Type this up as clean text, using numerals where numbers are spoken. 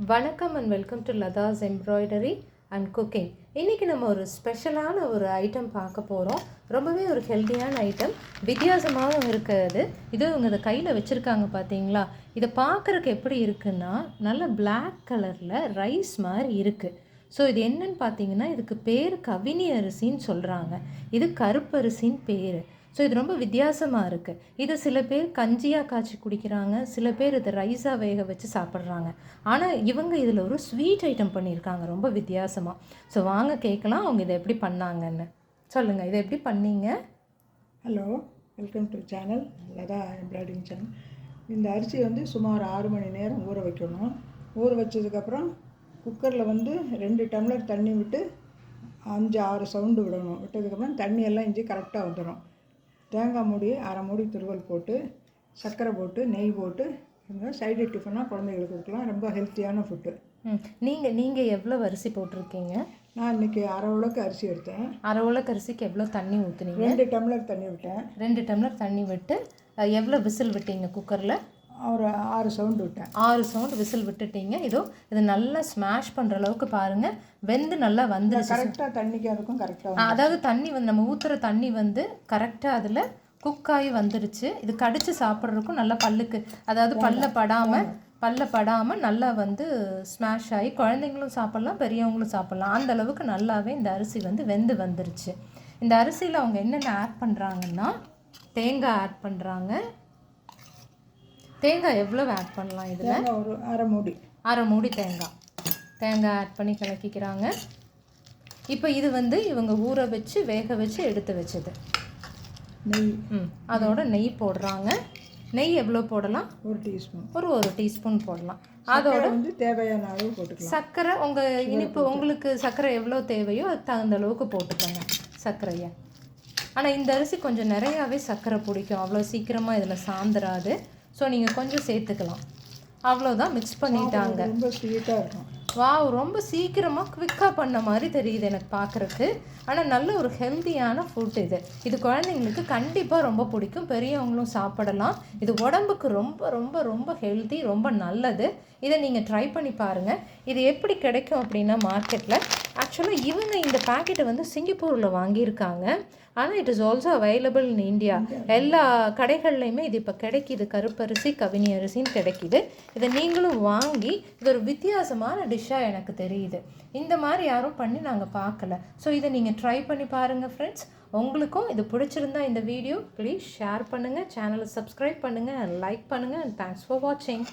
வணக்கம் and welcome to Latha's embroidery and cooking. இன்றைக்கி நம்ம ஒரு ஸ்பெஷலான ஒரு ஐட்டம் பார்க்க போகிறோம். ரொம்பவே ஒரு ஹெல்த்தியான ஐட்டம், வித்தியாசமாகவும் இருக்கிறது. இது இவங்க இதை கையில் வச்சுருக்காங்க பார்த்தீங்களா? இதை பார்க்குறக்கு எப்படி இருக்குன்னா நல்ல பிளாக் கலரில் ரைஸ் மாதிரி இருக்குது. ஸோ இது என்னன்னு பார்த்தீங்கன்னா, இதுக்கு பேர் கவினி அரிசின்னு சொல்கிறாங்க. இது கருப்பரிசின்னு பேர். ஸோ இது ரொம்ப வித்தியாசமாக இருக்குது. இது சில பேர் கஞ்சியாக காய்ச்சி குடிக்கிறாங்க, சில பேர் இதை ரைஸாக வேக வச்சு சாப்பிட்றாங்க. ஆனால் இவங்க இதில் ஒரு ஸ்வீட் ஐட்டம் பண்ணியிருக்காங்க ரொம்ப வித்தியாசமாக. ஸோ வாங்க கேட்கலாம் அவங்க இதை எப்படி பண்ணாங்கன்னு. சொல்லுங்கள், இதை எப்படி பண்ணீங்க? Hello, welcome to channel Latha embroidery channel. இந்த அரிசி சுமார் 6 மணி நேரம் ஊற வைக்கணும். ஊற வச்சதுக்கப்புறம் குக்கரில் 2 டம்ளர் தண்ணி விட்டு 5-6 சவுண்டு விடணும். விட்டதுக்கப்புறம் தண்ணி எல்லாம் இஞ்சி கரெக்டாக வந்துடும். தேங்காய் மூடி 1/2 மூடி துருவல் போட்டு, சர்க்கரை போட்டு, நெய் போட்டு சைடு டிஃபனாக குழந்தைகளுக்கு கொடுக்கலாம். ரொம்ப ஹெல்த்தியான ஃபுட்டு. நீங்கள் எவ்வளோ அரிசி போட்டிருக்கீங்க? நான் இன்றைக்கி 1/2 உலக்கு அரிசி எடுத்தேன். 1/2 உலக்கு அரிசிக்கு எவ்வளோ தண்ணி ஊற்றுனீங்க? 2 டம்ளர் தண்ணி விட்டேன். 2 டம்ளர் தண்ணி விட்டு எவ்வளோ விசில் விட்டீங்க குக்கரில்? ஒரு 6 சவுண்டு விட்டேன். 6 சவுண்டு விசில் விட்டுட்டீங்க. இது நல்லா ஸ்மாஷ் பண்ணுற அளவுக்கு பாருங்கள், வெந்து நல்லா வந்துருச்சு. கரெக்டாக தண்ணிக்கு அதுக்கும் கரெக்டாக, அதாவது தண்ணி நம்ம ஊற்றுற தண்ணி கரெக்டாக அதில் குக்காகி வந்துருச்சு. இது கடித்து சாப்பிட்றதுக்கும் நல்லா பல்லுக்கு, அதாவது பல்ல படாமல் நல்லா ஸ்மாஷ் ஆகி குழந்தைங்களும் சாப்பிட்லாம், பெரியவங்களும் சாப்பிட்லாம். அந்த அளவுக்கு நல்லாவே இந்த அரிசி வெந்து வந்துருச்சு. இந்த அரிசியில் அவங்க என்னென்ன ஆட் பண்ணுறாங்கன்னா, தேங்காய் ஆட் பண்ணுறாங்க. தேங்காய் எவ்வளோ ஆட் பண்ணலாம் இதில்? ஒரு 1/2 மூடி தேங்காய் ஆட் பண்ணி கலக்கிக்கிறாங்க. இப்போ இது இவங்க ஊற வச்சு வேக வச்சு எடுத்து வச்சது. நெய், அதோட நெய் போடுறாங்க. நெய் எவ்வளோ போடலாம்? 1 டீஸ்பூன். ஒரு டீஸ்பூன் போடலாம். அதோட தேவையான அளவு போட்டுக்கலாம். சர்க்கரை உங்கள் இனிப்பு, உங்களுக்கு சர்க்கரை எவ்வளோ தேவையோ அதுக்கு தகுந்த அளவுக்கு போட்டுக்கோங்க சர்க்கரையை. ஆனால் இந்த அரிசி கொஞ்சம் நிறையாவே சர்க்கரை பிடிக்கும், அவ்வளோ சீக்கிரமாக இதில் சாந்துராது. ஸோ நீங்கள் கொஞ்சம் சேர்த்துக்கலாம். அவ்வளோதான், மிக்ஸ் பண்ணிட்டாங்க. ரொம்ப ஸ்வீட்டாக இருக்கும். ரொம்ப சீக்கிரமாக குவிக்காக பண்ண மாதிரி தெரியுது எனக்கு பார்க்குறக்கு. ஆனால் நல்ல ஒரு ஹெல்த்தியான ஃபுட் இது குழந்தைங்களுக்கு கண்டிப்பாக ரொம்ப பிடிக்கும், பெரியவங்களும் சாப்பிடலாம். இது உடம்புக்கு ரொம்ப ரொம்ப ரொம்ப ஹெல்த்தி, ரொம்ப நல்லது. இதை நீங்கள் ட்ரை பண்ணி பாருங்கள். இது எப்படி கிடைக்கும் அப்படின்னா, மார்க்கெட்டில் ஆக்சுவலாக இவங்க இந்த பேக்கெட்டை சிங்கப்பூரில் வாங்கியிருக்காங்க. ஆனால் it is also available in India. எல்லா கடைகள்லையுமே இது இப்போ கிடைக்கிது. கருப்பரிசி கவினி அரிசின்னு கிடைக்கிது. இதை நீங்களும் வாங்கி, இது ஒரு வித்தியாசமான டிஷ்ஷாக எனக்கு தெரியுது. இந்த மாதிரி யாரும் பண்ணி நாங்கள் பார்க்கல. ஸோ இதை நீங்கள் ட்ரை பண்ணி பாருங்கள் ஃப்ரெண்ட்ஸ். உங்களுக்கும் இது பிடிச்சிருந்தா இந்த வீடியோ ப்ளீஸ் ஷேர் பண்ணுங்கள், சேனலை சப்ஸ்கிரைப் பண்ணுங்கள், லைக் பண்ணுங்கள். அண்ட் தேங்க்ஸ் ஃபார் வாட்சிங்.